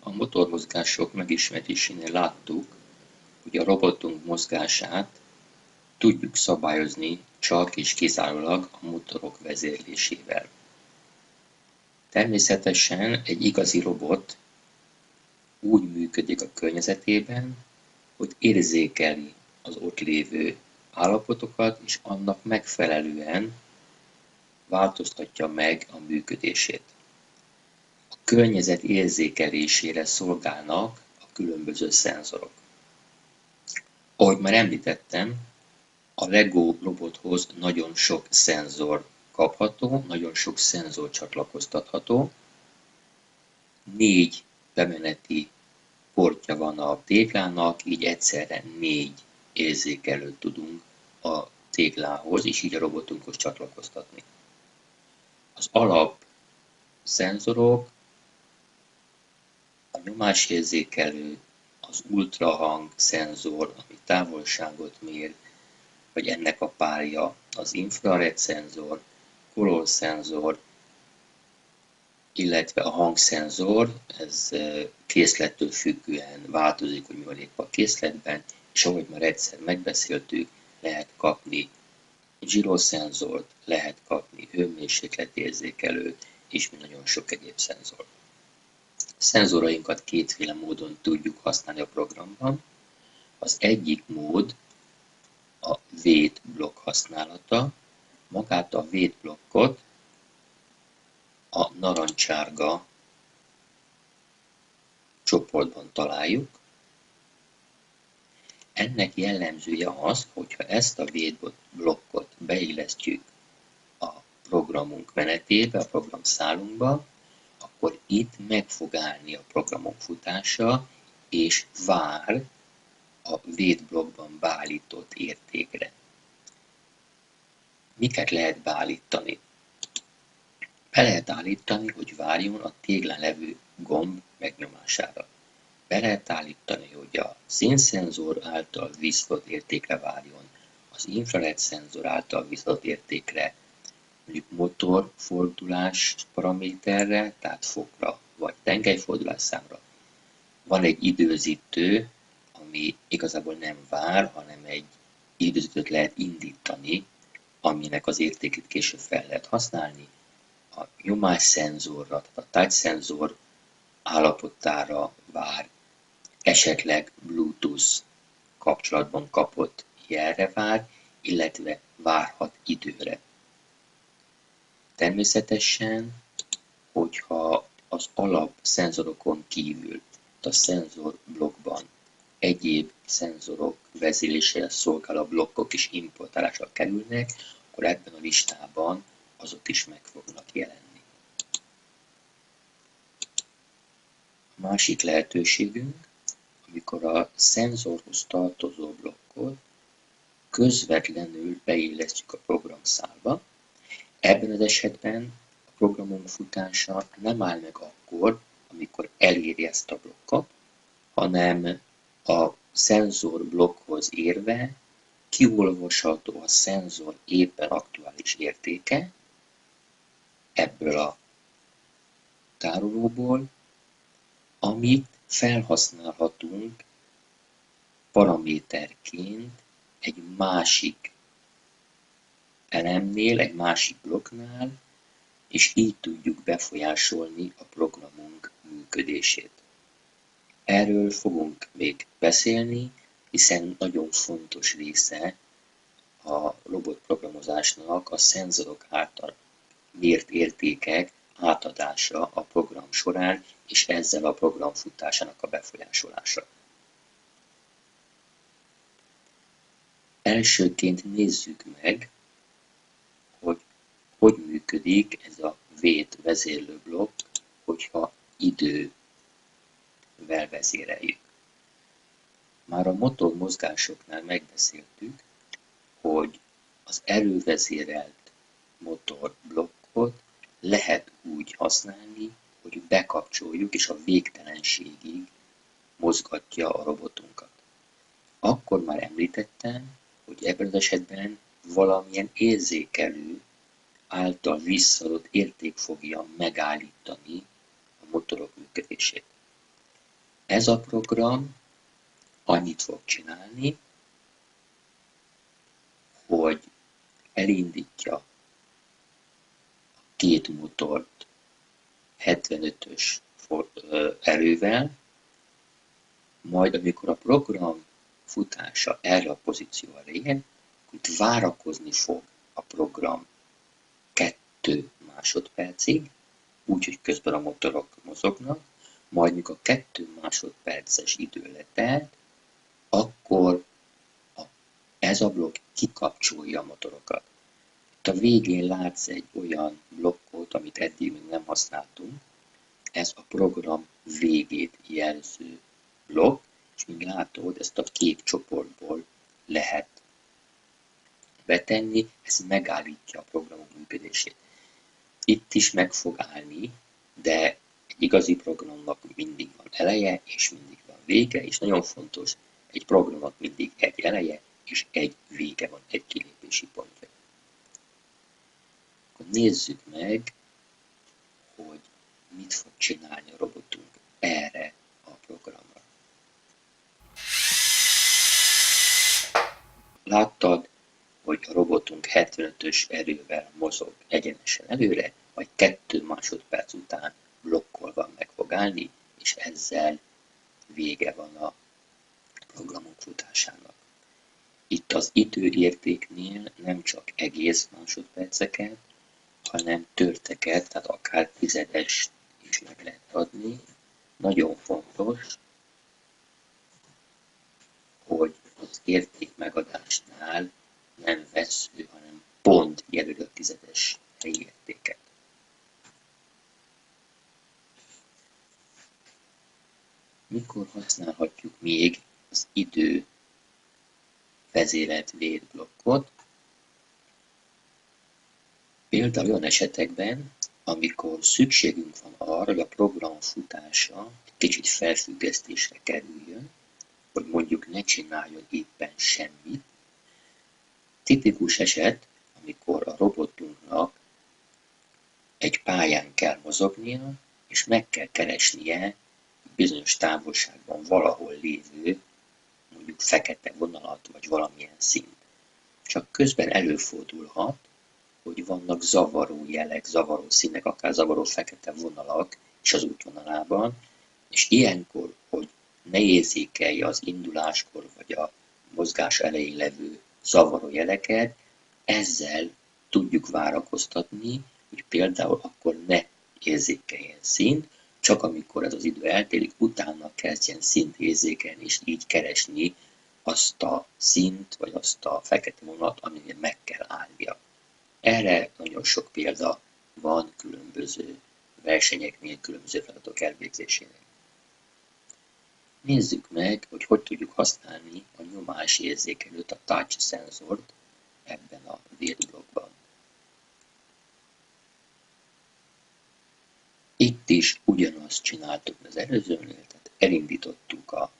A motormozgások megismertésénél láttuk, hogy a robotunk mozgását tudjuk szabályozni csak és kizárólag a motorok vezérlésével. Természetesen egy igazi robot úgy működik a környezetében, hogy érzékeli az ott lévő állapotokat, és annak megfelelően változtatja meg a működését. A környezet érzékelésére szolgálnak a különböző szenzorok. Ahogy már említettem, a Lego robothoz nagyon sok szenzor kapható, nagyon sok szenzor csatlakoztatható. 4 bemeneti portja van a téglának, így egyszerre 4 érzékelőt tudunk a téglához, és így a robotunkhoz csatlakoztatni. Az alap szenzorok, a nyomásérzékelő, az ultrahang szenzor, ami távolságot mér, vagy ennek a párja az infrared szenzor, color szenzor, illetve a hangszenzor, ez készlettől függően változik, hogy mi van épp a készletben, és ahogy már egyszer megbeszéltük, lehet kapni gyroszenzort, lehet kapni hőmérsékletérzékelőt, és nagyon sok egyéb szenzor. A szenzorainkat kétféle módon tudjuk használni a programban. Az egyik mód a wait blokk használata. Magát a wait blokkot a narancsárga csoportban találjuk. Ennek jellemzője az, hogyha ezt a wait blokkot beillesztjük a programunk menetébe, a programszálunkba, akkor itt meg fog állni a programunk futása, és vár a wait blokkban beállított értékre. Miket lehet beállítani? Be lehet állítani, hogy várjon a téglán levő gomb megnyomására. Be lehet állítani, hogy a színszenzor által visszadott értékre várjon, az infrared szenzor által visszadott értékre, mondjuk motorfordulás paraméterre, tehát fokra, vagy tengelyfordulás számra. Van egy időzítő, ami igazából nem vár, hanem egy időzítőt lehet indítani, aminek az értékét később fel lehet használni. A nyomásszenzorra, tehát a touch-szenzor állapotára vár, esetleg Bluetooth kapcsolatban kapott jelre vár, illetve várhat időre. Természetesen, hogyha az alap szenzorokon kívül, a szenzorblokkban egyéb szenzorok vezérlésére szolgáló blokkok is importálásra kerülnek, akkor ebben a listában azok is meg fognak jelenni. A másik lehetőségünk, amikor a szenzorhoz tartozó blokkot közvetlenül beillesztjük a programszálba. Ebben az esetben a programunk futása nem áll meg akkor, amikor eléri ezt a blokkot, hanem a szenzor blokkhoz érve kiolvasható a szenzor éppen aktuális értéke ebből a tárolóból, amit felhasználhatunk paraméterként egy másik elemnél, egy másik blokknál, és így tudjuk befolyásolni a programunk működését. Erről fogunk még beszélni, hiszen nagyon fontos része a robotprogramozásnak a szenzorok által mért értékek átadása a program során, és ezzel a program futásának a befolyásolása. Elsőként nézzük meg, hogy hogy működik ez a wait vezérlőblokk, hogyha idővel vezéreljük. Már a motor mozgásoknál megbeszéltük, hogy az erővezérelt motorblokkot lehet úgy használni, hogy bekapcsoljuk, és a végtelenségig mozgatja a robotunkat. Akkor már említettem, hogy ebben az esetben valamilyen érzékelő által visszaadott érték fogja megállítani a motorok működését. Ez a program annyit fog csinálni, hogy elindítja a két motort 75-ös erővel, majd amikor a program futása erre a pozícióra ér, itt várakozni fog a program 2 másodpercig, úgyhogy közben a motorok mozognak, majd mikor a 2 másodperces idő letelt, akkor ez a blokk kikapcsolja a motorokat. Itt a végén látsz egy olyan blokkot, amit eddig még nem használtunk, ez a program végét jelző blokk, és mint látod, ezt a két csoportból lehet betenni, ez megállítja a programok működését. Itt is meg fog állni, de egy igazi programnak mindig van eleje, és mindig van vége, és nagyon fontos, egy programnak mindig egy eleje, és egy vége van, egy kilépési pontja. Akkor nézzük meg, hogy mit fog csinálni a robotunk erre a programra. Láttad, hogy a robotunk 75-ös erővel mozog egyenesen előre, majd 2 másodperc után blokkolva meg fog állni, és ezzel vége van a programunk futásának. Itt az időértéknél nem csak egész másodperceket, hanem törteket, tehát akár tizedest is meg lehet adni. Nagyon fontos, hogy az érték megadásnál nem vessző, hanem pont jelöl a tizedes helyi értéket. Mikor használhatjuk még az idő vezérelt védblokkot? Például olyan esetekben, amikor szükségünk van arra, hogy a program futása egy kicsit felfüggesztésre kerüljön, hogy mondjuk ne csináljon éppen semmit. Tipikus eset, amikor a robotunknak egy pályán kell mozognia, és meg kell keresnie bizonyos távolságban valahol lévő, mondjuk fekete vonalat, vagy valamilyen színt. Csak közben előfordulhat, hogy vannak zavaró jelek, zavaró színek, akár zavaró fekete vonalak is az útvonalában, és ilyenkor, hogy ne érzékelje az induláskor vagy a mozgás elején levő zavaró jeleket, ezzel tudjuk várakoztatni, hogy például akkor ne érzékeljen színt, csak amikor ez az idő eltélik, utána kezdjen színt érzékelni, és így keresni azt a színt, vagy azt a fekete vonalat, aminél meg kell állnia. Erre nagyon sok példa van különböző versenyeknél, különböző feladatok elvégzésének. Nézzük meg, hogy hogy tudjuk használni a nyomásérzékelőt, a touch szenzort ebben a védblokkban. Itt is ugyanazt csináltuk az előzőnél, tehát elindítottuk a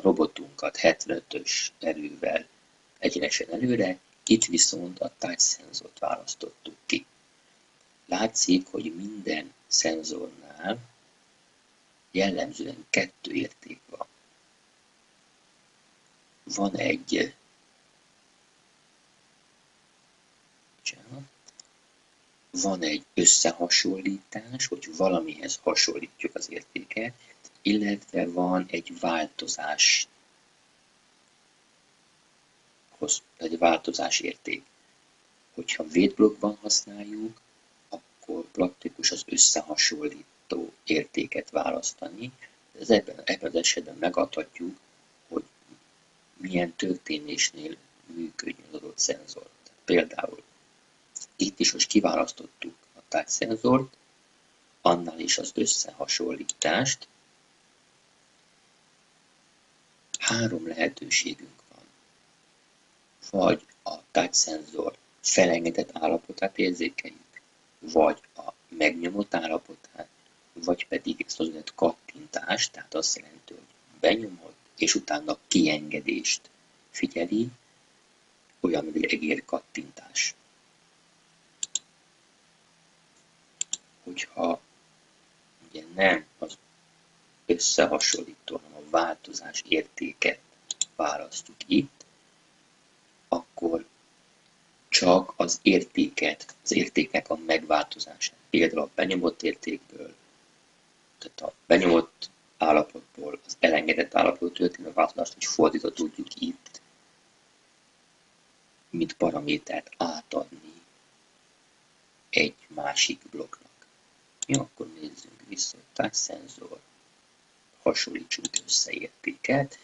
robotunkat 75-ös erővel egyenesen előre, itt viszont a touch szenzort választottuk ki. Látszik, hogy minden szenzornál jellemzően 2 érték van. Van egy összehasonlítás, hogy valamihez hasonlítjuk az értéket, illetve van egy változás érték. Hogyha védblokkban használjuk, akkor praktikus az összehasonlító értéket választani. Ebben az esetben megadhatjuk, hogy milyen történésnél működjön az adott szenzor. Például itt is most kiválasztottuk a touch szenzort, annál is az összehasonlítást. 3 lehetőségünk van. Vagy a touch szenzor felengedett állapotát érzékeljük, vagy a megnyomott állapotát, vagy pedig ezt az úgynevezett kattintást, tehát azt jelenti, hogy benyomod, és utána kiengedést figyeli, olyan, mint egy egér kattintás. Hogyha ugye nem az összehasonlító, hanem a változás értéket választjuk itt, akkor csak az értéknek a megváltozását. Például a benyomott értékből, tehát a benyomott állapotból az elengedett állapot történő változást, hogy fordítva tudjuk itt, mint paramétert átadni egy másik blokknak. Jó, akkor nézzünk vissza a touch-szenzor, hasonlítsunk össze értéket,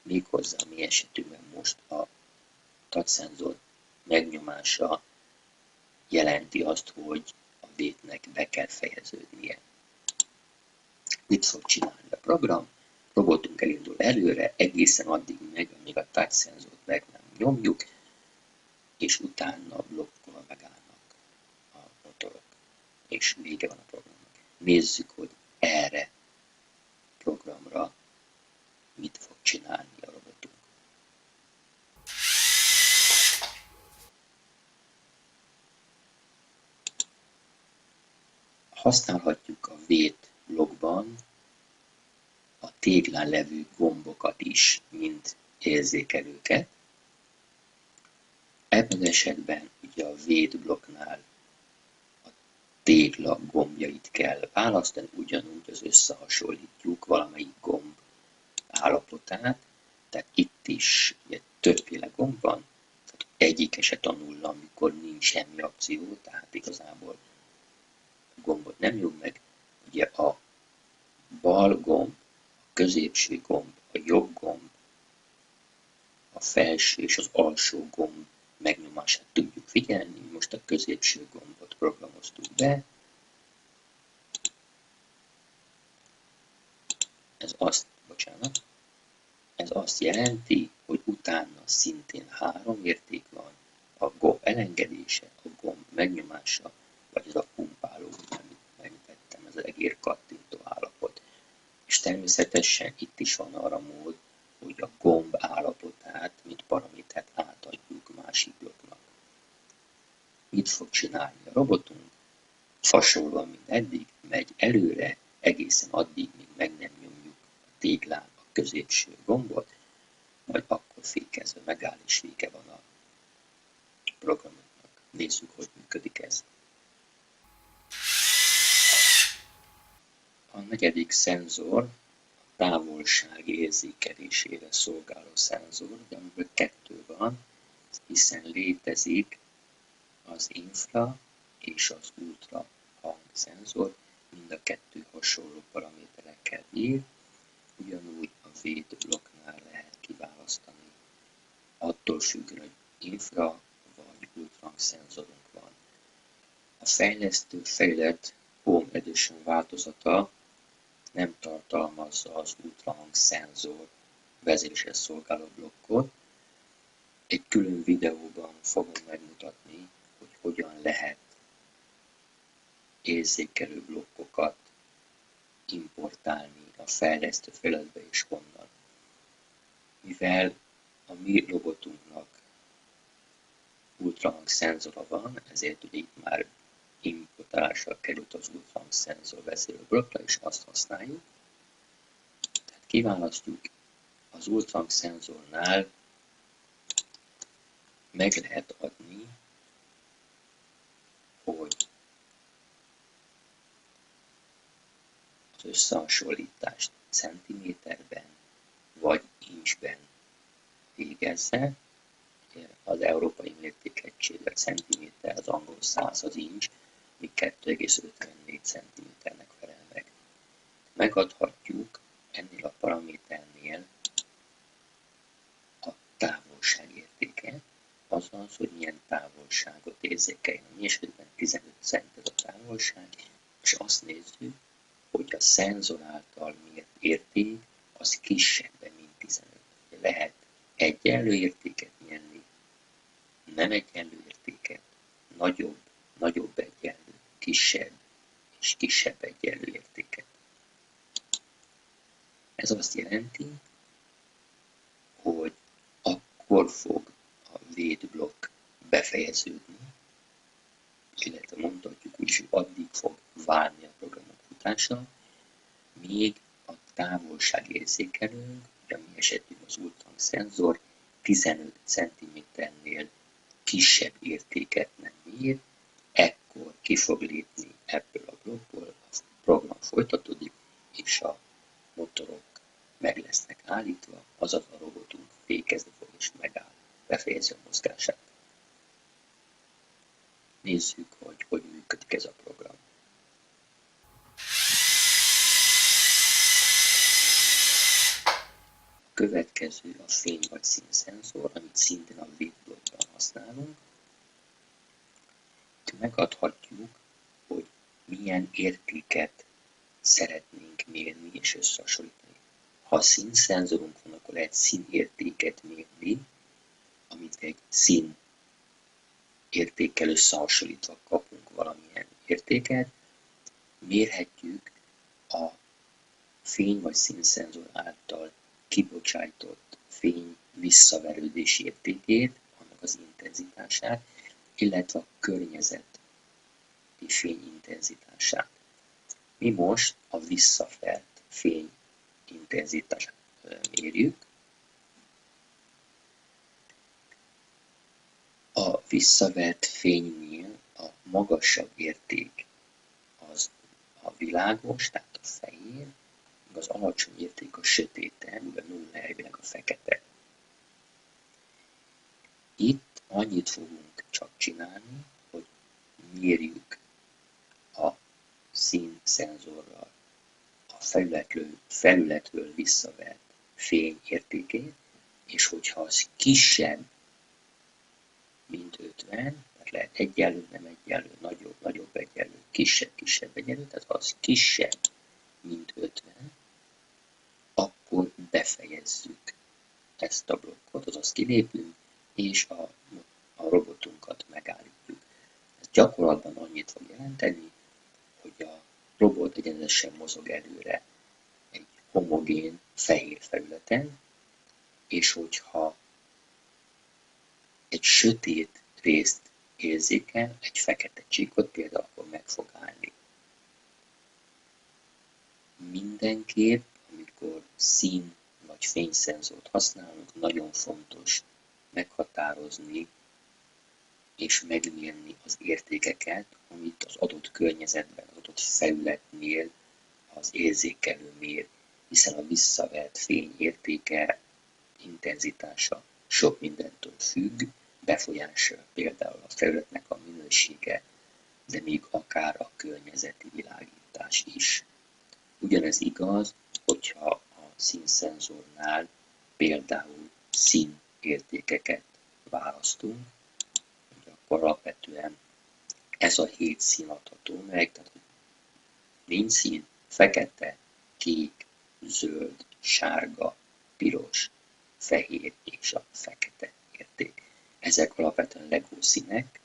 méghozzá a mi esetünkben most a touch-szenzor megnyomása jelenti azt, hogy a vétnek be kell fejeződnie. Mit fog csinálni a program? Robotunk elindul előre, egészen addig megy, amíg a touch-szenzort meg nem nyomjuk, és utána a blokkol megállnak a motorok, és vége van a programnak. Nézzük, hogy erre a programra mit fog csinálni a robotunk. Használhatjuk a wait blokkban a téglán levő gombokat is, mint érzékelőket. Ebben az esetben ugye a wait blokknál a tégla gombjait kell választani, ugyanúgy az összehasonlítjuk valamelyik gomb állapotát, tehát itt is ugye többféle gomb van, tehát egyik eset a nulla, amikor nincs semmi akció, tehát igazából a gombot nem nyom meg, ugye a bal gomb, a középső gomb, a jobb gomb, a felső és az alsó gomb megnyomását tudjuk figyelni. Most a középső gombot programoztuk be. Ez azt jelenti, hogy utána szintén 3 érték van, a gomb elengedése, a gomb megnyomása, vagy az a pumpáló, amit megtettem, ez az egér kattintó állapot. És természetesen itt is van arra mód, hogy a gomb állapotát, mint paramétert átadjuk másik blokknak. Mit fog csinálni a robotunk? Hasonlóan, mint eddig, megy előre, egészen addig, míg meg nem nyomjuk a téglán a középső gombot, majd akkor fékezve megáll, és vége van a programoknak. Nézzük, hogy működik ez. A negyedik szenzor a távolság érzékelésére szolgáló szenzor, amiből 2 van, hiszen létezik az infra és az ultra hangszenzor, mind a 2 hasonló paraméterekkel bír, ugyanúgy a wait blokknál lehet kiválasztani, attól függően, hogy infra vagy ultra hangszenzorunk van. A fejlesztő fejlett Home Edition változata nem tartalmazza az ultrahang szenzor vezérésre szolgáló blokkot. Egy külön videóban fogom megmutatni, hogy hogyan lehet érzékelő blokkokat importálni a fejlesztő felületbe és honnan. Mivel a mi robotunknak ultrahang szenzora van, ezért ugye itt már importálásra került az ultrahang szenzor vezérlő blokkra, és azt használjuk. Tehát kiválasztjuk, az ultrahang szenzornál meg lehet adni, hogy az összehasonlítást centiméterben vagy inchben végezze. Az európai mértékegység a centiméter, az angol 100 az inch, míg 2,54 cm-nek felel meg. Megadhatjuk ennél a paraméternél a távolságértéket, azaz, hogy milyen távolságot érzékeljen. A mi esetben 15 cent ez a távolság, és azt nézzük, hogy a szenzor által mért érték az kisebb, mint 15. Lehet egyenlő értéket nyerni, nem egyenlő értéket, nagyobb egyenlő, kisebb és kisebb egyenlő értéket. Ez azt jelenti, hogy akkor fog a wait blokk befejeződni, illetve mondhatjuk úgy, hogy addig fog várni a programok futása, míg a távolságérzékelőnk, ugye a mi esetünkben az ultrahang szenzor 15 cm-nél kisebb értéket nem bír, ekkor ki fog lépni ebből a blokkból, a program folytatódik, és a motorok meg lesznek állítva, azaz a robotunk fékezni fog és megáll, befejezi a mozgását. Nézzük, hogy működik ez a program. A következő a fény- vagy színszenzor, amit szintén a védblokkban használunk. Itt megadhatjuk, hogy milyen értéket szeretnénk mérni és összehasonlítani. Ha színszenzorunk van, akkor lehet színértéket mérni, amit egy szín értékkel összehasonlítva kapunk valamilyen értéket. Mérhetjük a fény- vagy színszenzor által kibocsájtott fény visszaverődési értékét, annak az intenzitását, illetve a környezeti fény intenzitását. Mi most a visszafelt fény intenzitását mérjük. A visszavert fénynél a magasabb érték az a világos, tehát a fehér, az alacsony érték a sötéten, a nulla elvileg a fekete. Itt annyit fogunk csak csinálni, hogy mérjük a színszenzorral a felületről visszavert fény értékét, és hogyha az kisebb, mint 50, tehát lehet egyenlő, nem egyenlő, nagyobb, nagyobb egyenlő, kisebb egyenlő, tehát ha az kisebb, mint 50, akkor befejezzük ezt a blokkot, azaz kilépünk, és a robotunkat megállítjuk. Ez gyakorlatban annyit fog jelenteni, hogy a robot egyenesen mozog előre egy homogén fehér felületen, és hogyha egy sötét részt érzékel, egy fekete csíkot például, akkor meg fog állni. Mindenképp, amikor szín vagy fényszenzort használunk, nagyon fontos meghatározni és megmérni az értékeket, amit az adott környezetben, az adott felületnél az érzékelő mér, hiszen a visszavert fény értéke, intenzitása sok mindentől függ, befolyásolja például a felületnek a minősége, de még akár a környezeti világítás is. Ugyanez igaz, hogyha a színszenzornál például színértékeket választunk, akkor alapvetően ez a 7 szín adható meg, tehát nincs szín, fekete, kék, zöld, sárga, piros, fehér és a fekete érték. Ezek alapvetően LEGO színek,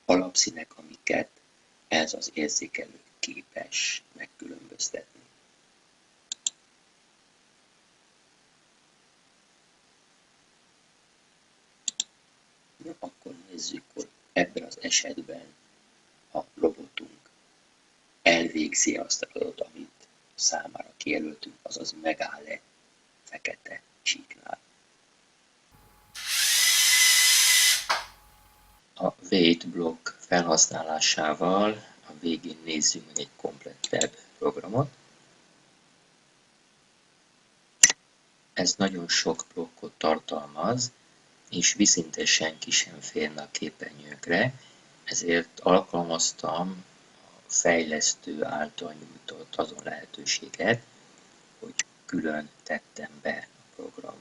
alapszínek, amiket ez az érzékelő képes megkülönböztetni. Ja, akkor nézzük, hogy ebben az esetben a robotunk elvégzi azt a feladatot, amit számára kijelöltünk, azaz megáll-e fekete csíknál. A wait block felhasználásával a végén nézzünk meg egy komplettebb programot. Ez nagyon sok blokkot tartalmaz, és viszintesen ki sem férne a képernyőkre, ezért alkalmaztam a fejlesztő által nyújtott azon lehetőséget, hogy külön tettem be a program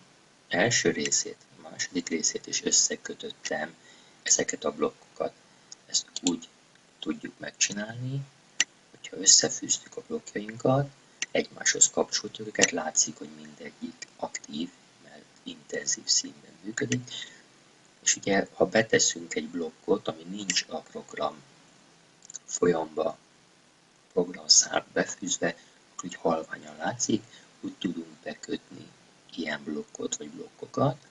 első részét, a második részét, és összekötöttem ezeket a blokkokat. Ezt úgy tudjuk megcsinálni, hogyha összefűztük a blokkjainkat, egymáshoz kapcsoltuk őket, látszik, hogy mindegyik aktív, mert intenzív színben működik. És ugye, ha beteszünk egy blokkot, ami nincs a program folyamba, programszál befűzve, akkor úgy halványan látszik, úgy tudunk bekötni ilyen blokkot vagy blokkokat.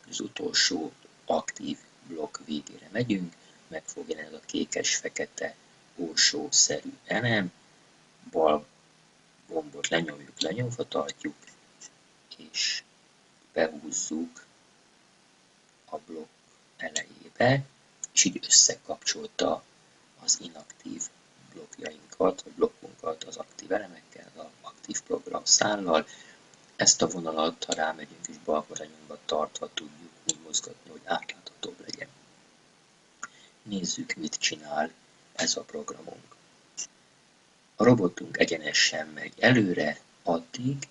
Az utolsó aktív blokk végére megyünk, meg fog jelenni a kékes-fekete orsószerű elem, bal gombot lenyomjuk, lenyomva tartjuk, és behúzzuk a blokk elejébe, és így összekapcsolta az inaktív blokkjainkat, vagy blokkunkat az aktív elemekkel, az aktív program szállal. Ezt a vonalat, ha rámegyünk és balra nyomva tartva tudjuk úgy mozgatni, hogy átláthatóbb legyen. Nézzük, mit csinál ez a programunk. A robotunk egyenesen megy előre addig,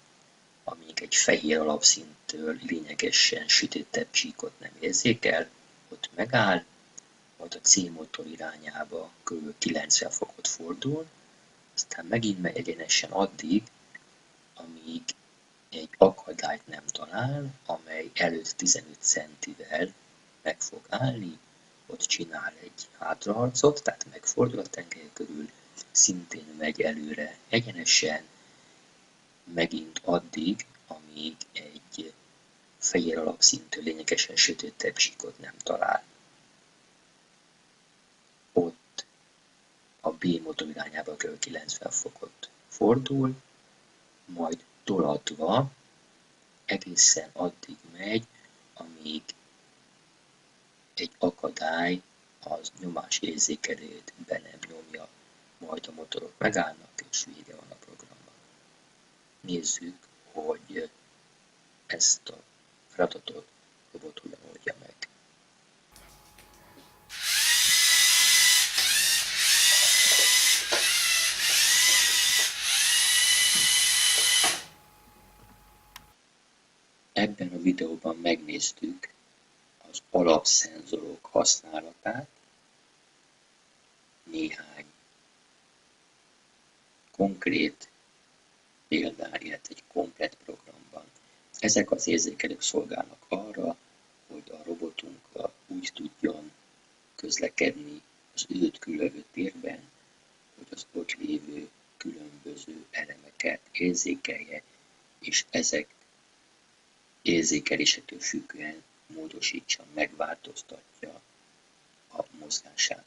amíg egy fehér alapszinttől lényegesen sötétebb csíkot nem érzékel, ott megáll, majd a C-motor irányába kb. 90 fokot fordul, aztán megint megy egyenesen addig, amíg egy akadályt nem talál, amely előtt 15 centivel meg fog állni, ott csinál egy hátraharcot, tehát megfordul a tengely körül, szintén megy előre egyenesen, megint addig, amíg egy fehér alapszinttől lényegesen sötétebb csíkot nem talál. Ott a B motor irányába kb. 90 fokot fordul, majd tolatva egészen addig megy, amíg egy akadály az nyomásérzékelőt be nem nyomja, majd a motorok megállnak, és vége van a programnak. Nézzük, hogy ezt a feladatot a robot hogyan oldja meg. Ebben a videóban megnéztük az alapszenzorok használatát, néhány konkrét példán, illetve egy komplett programban. Ezek az érzékelők szolgálnak arra, hogy a robotunkkal úgy tudjon közlekedni az őt körülvevő térben, hogy az ott lévő különböző elemeket érzékelje, és ezek érzékelésektől függően módosítsa, megváltoztatja a mozgását.